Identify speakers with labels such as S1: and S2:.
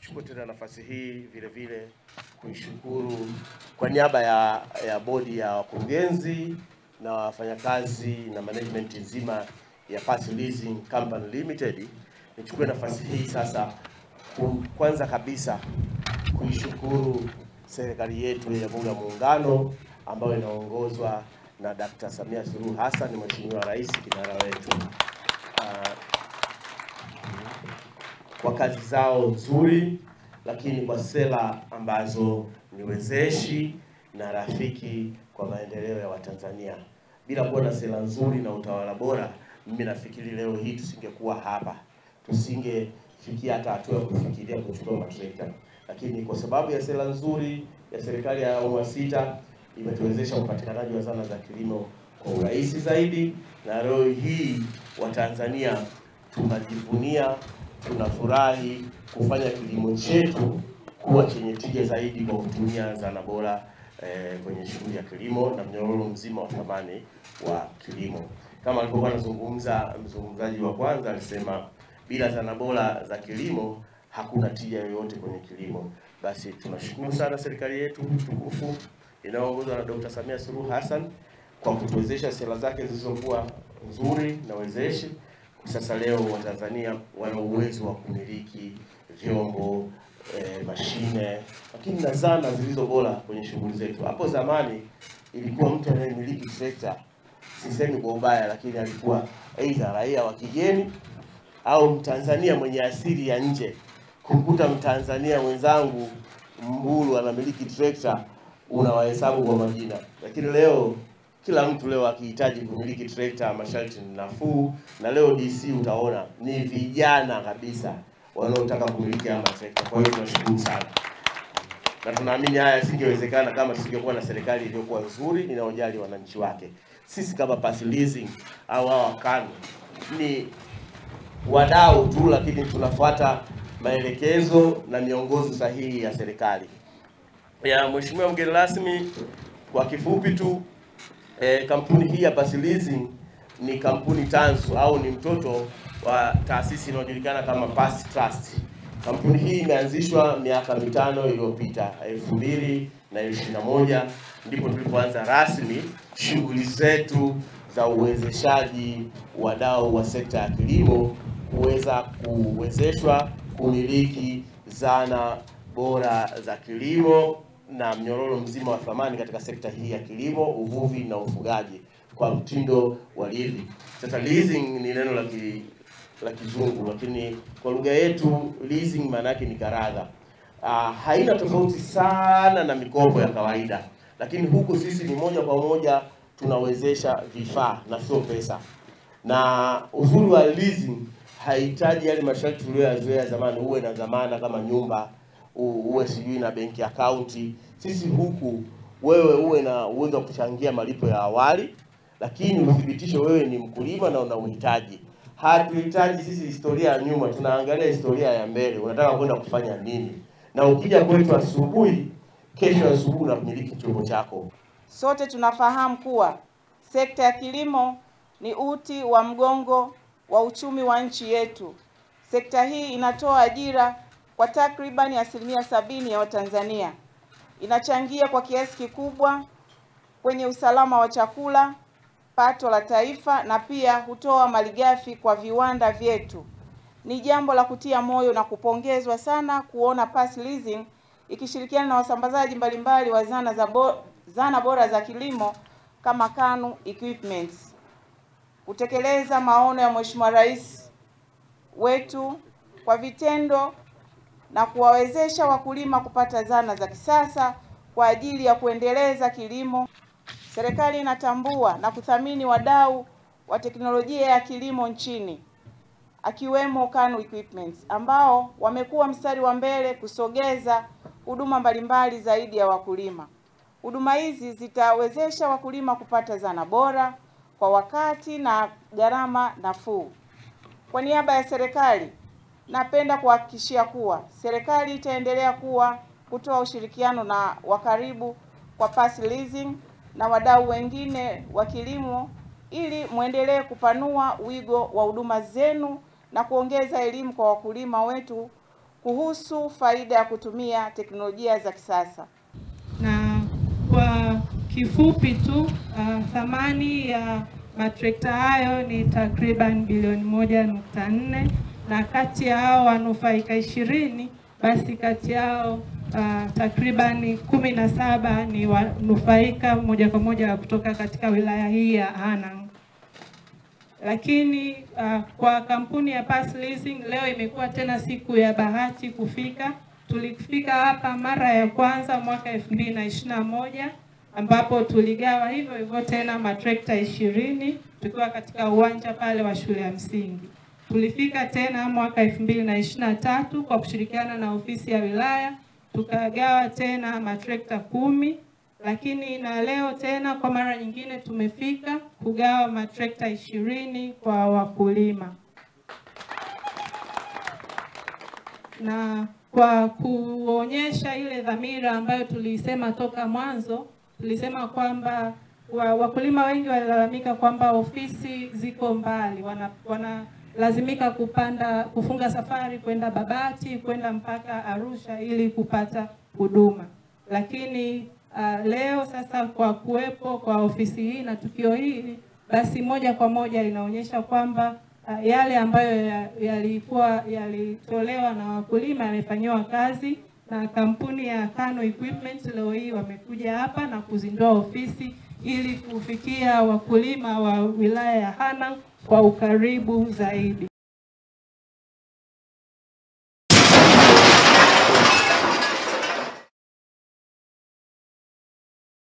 S1: Chukua tena nafasi hii vile vile kuishukuru kwa niaba ya bodi ya wakurugenzi na wafanyakazi na management nzima ya Pass Leasing Company Limited. Nichukue nafasi hii sasa kwanza kabisa kuishukuru serikali yetu ya Jamhuri ya Muungano ambayo inaongozwa na Dr. Samia Suluhu Hassan, Mheshimiwa Rais kinara wetu, kwa kazi zao nzuri, lakini kwa sera ambazo ni wezeshi na rafiki kwa maendeleo ya Watanzania. Bila kuwa na sera nzuri na utawala bora, mimi nafikiri leo hii tusingekuwa hapa, tusingefikia hata hatua ya kufikiria kuchukua matrekta. Lakini kwa sababu ya sera nzuri ya serikali ya awamu ya sita imetuwezesha upatikanaji wa zana za kilimo kwa urahisi zaidi, na leo hii Watanzania tunajivunia, tunafurahi kufanya kilimo chetu kuwa chenye tija zaidi kwa kutumia zana bora kwenye shughuli ya kilimo na mnyororo mzima wa thamani wa kilimo. Kama alivyokuwa anazungumza mzungumzaji wa kwanza, alisema bila zana bora za kilimo hakuna tija yoyote kwenye kilimo. Basi tunashukuru sana serikali yetu tukufu inayoongozwa na Dr. Samia Suluhu Hassan kwa kutuwezesha sera zake zilizokuwa nzuri na wezeshi. Sasa leo Watanzania wana uwezo wa kumiliki vyombo, mashine, lakini na zana zilizo bora kwenye shughuli zetu. Hapo zamani ilikuwa mtu anayemiliki trekta, sisemi kwa ubaya, lakini alikuwa aidha raia wa kigeni au Mtanzania mwenye asili ya nje. Kumkuta Mtanzania mwenzangu Mbulu anamiliki trekta, unawahesabu kwa majina. Lakini leo kila mtu leo akihitaji kumiliki trekta, masharti ni nafuu, na leo DC utaona ni vijana kabisa wanaotaka kumiliki haya trekta. Kwa hiyo tunashukuru sana, na tunaamini haya singewezekana kama tusingekuwa na serikali iliyokuwa nzuri inayojali wananchi wake. Sisi kama Pass Leasing au hawa KANU ni wadau tu, lakini tunafuata maelekezo na miongozo sahihi ya serikali. Ya Mheshimiwa mgeni rasmi, kwa kifupi tu, kampuni hii ya Pass Leasing ni kampuni tanzu au ni mtoto wa taasisi inayojulikana kama Pass Trust. Kampuni hii imeanzishwa miaka 5 iliyopita, 2021 ndipo tulipoanza rasmi shughuli zetu za uwezeshaji wadau wa sekta ya kilimo kuweza kuwezeshwa kumiliki zana bora za kilimo na mnyororo mzima wa thamani katika sekta hii ya kilimo, uvuvi na ufugaji kwa mtindo wa leasing. Sasa leasing ni neno la Kizungu, lakini kwa lugha yetu leasing maana yake ni karadha. Haina tofauti sana na mikopo ya kawaida, lakini huku sisi ni moja kwa moja tunawezesha vifaa na sio pesa. Na uzuri wa leasing haihitaji yale masharti tuliyoyazoea zamani, uwe na dhamana kama nyumba, uwe sijui na benki account. Sisi huku wewe uwe na uwezo wa kuchangia malipo ya awali, lakini uthibitisho wewe ni mkulima na una uhitaji. Hatuhitaji sisi historia ya nyuma, tunaangalia historia ya mbele. Unataka kwenda kufanya nini? Na ukija kwetu asubuhi, kesho asubuhi unamiliki chombo chako.
S2: Sote tunafahamu kuwa sekta ya kilimo ni uti wa mgongo wa uchumi wa nchi yetu. Sekta hii inatoa ajira kwa takribani 70% ya Watanzania. Inachangia kwa kiasi kikubwa kwenye usalama wa chakula, pato la taifa, na pia hutoa malighafi kwa viwanda vyetu. Ni jambo la kutia moyo na kupongezwa sana kuona Pass Leasing ikishirikiana na wasambazaji mbalimbali wa zana bora za kilimo kama KANU Equipments kutekeleza maono ya Mheshimiwa Rais wetu kwa vitendo na kuwawezesha wakulima kupata zana za kisasa kwa ajili ya kuendeleza kilimo. Serikali inatambua na kuthamini wadau wa teknolojia ya kilimo nchini, akiwemo KANU Equipments ambao wamekuwa mstari wa mbele kusogeza huduma mbalimbali zaidi ya wakulima. Huduma hizi zitawezesha wakulima kupata zana bora kwa wakati na gharama nafuu. Kwa niaba ya serikali, napenda kuhakikishia kuwa serikali itaendelea kutoa ushirikiano na wa karibu kwa Pass Leasing na wadau wengine wa kilimo ili muendelee kupanua wigo wa huduma zenu na kuongeza elimu kwa wakulima wetu kuhusu faida ya kutumia teknolojia za kisasa.
S3: Na kwa kifupi tu, thamani ya matrekta hayo ni takriban bilioni 1.4, na kati ya hao wanufaika 20, basi kati yao takriban 17 ni wanufaika moja kwa moja kutoka katika wilaya hii ya Hanang. Lakini kwa kampuni ya Pass Leasing leo imekuwa tena siku ya bahati kufika. Tulifika hapa mara ya kwanza mwaka 2021, ambapo tuligawa hivyo tena matrekta 20 tukiwa katika uwanja pale wa shule ya msingi. Tulifika tena mwaka 2023 kwa kushirikiana na ofisi ya wilaya, tukagawa tena matrekta 10, lakini na leo tena kwa mara nyingine tumefika kugawa matrekta 20 kwa wakulima. Na kwa kuonyesha ile dhamira ambayo tulisema toka mwanzo, tulisema kwamba wakulima wengi walilalamika kwamba ofisi ziko mbali, wanalazimika kufunga safari kwenda Babati, kwenda mpaka Arusha ili kupata huduma. Lakini leo sasa kwa kuwepo kwa ofisi hii na tukio hili, basi moja kwa moja inaonyesha kwamba yale ambayo yalitolewa na wakulima yamefanywa kazi, na kampuni ya Kano Equipment leo hii wamekuja hapa na kuzindua ofisi ili kufikia wakulima wa wilaya ya Hanang kwa ukaribu zaidi.